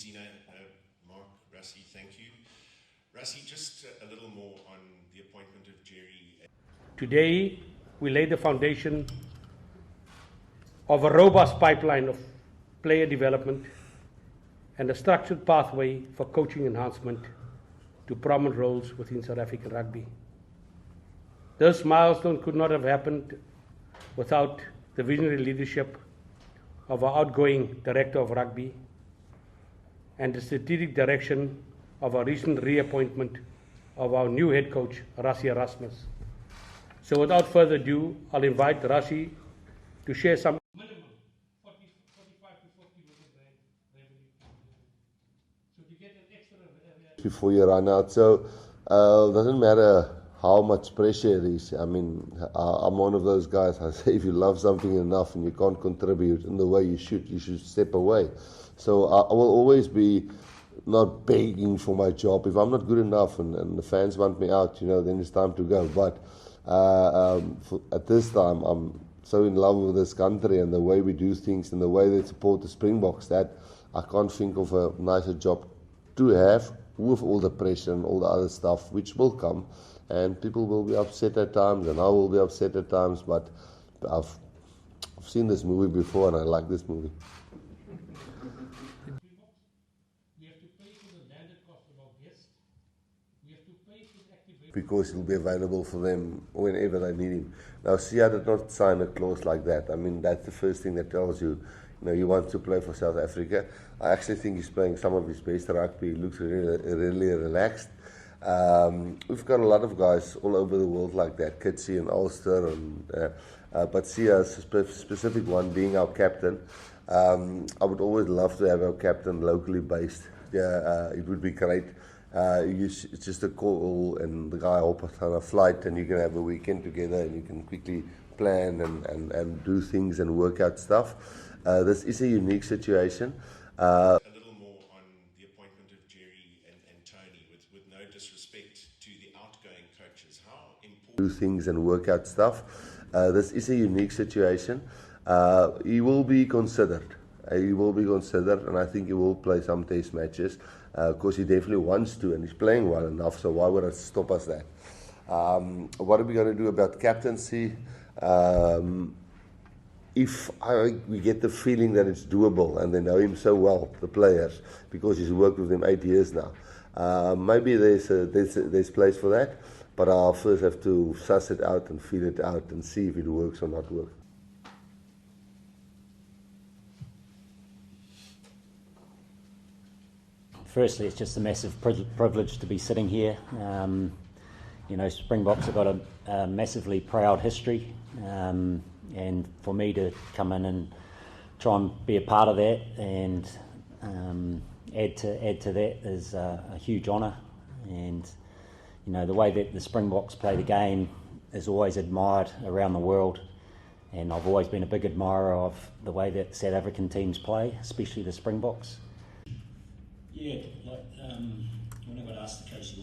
Zina, Mark, Rassie, thank you. Rassie, just a little more on the appointment of Jerry. Today, we lay the foundation of a robust pipeline of player development and a structured pathway for coaching enhancement to prominent roles within South African rugby. This milestone could not have happened without the visionary leadership of our outgoing Director of Rugby and the strategic direction of our recent reappointment of our new head coach, Rassie Erasmus. So without further ado, I'll invite Rassie to share some minimum 45 to 40 million revenue. So to get an extra before you run out, so doesn't matter how much pressure it is. I mean, I'm one of those guys. I say if you love something enough and you can't contribute in the way you should step away. So I will always be not begging for my job. If I'm not good enough and the fans want me out, then it's time to go. But at this time, I'm so in love with this country and the way we do things and the way they support the Springboks that I can't think of a nicer job to have with all the pressure and all the other stuff which will come. And people will be upset at times, and I will be upset at times, but I've seen this movie before, and I like this movie. We have to pay for the landed cost of our guests. We have to pay for the activation. Because it will be available for them whenever they need him. Now, Sia did not sign a clause like that. I mean, that's the first thing that tells you, he wants to play for South Africa. I actually think he's playing some of his best rugby. He looks really relaxed. We've got a lot of guys all over the world like that, Kitsy and Ulster, but Sia's a specific one being our captain. I would always love to have our captain locally based. It would be great. It's just a call and the guy hops on a flight and you can have a weekend together and you can quickly plan and do things and work out stuff. This is a unique situation. Do things and work out stuff. This is a unique situation. He will be considered. And I think he will play some test matches because he definitely wants to and he's playing well enough, so why would it stop us that? What are we going to do about captaincy? If we get the feeling that it's doable and they know him so well, the players, because he's worked with them 8 years now, maybe there's place for that. But I'll first have to suss it out and feel it out and see if it works or not works. Firstly, it's just a massive privilege to be sitting here. Springboks have got a massively proud history, and for me to come in and try and be a part of that and add to that is a huge honour. And the way that the Springboks play the game is always admired around the world, and I've always been a big admirer of the way that South African teams play, especially the Springboks. Yeah, when I got asked to coach the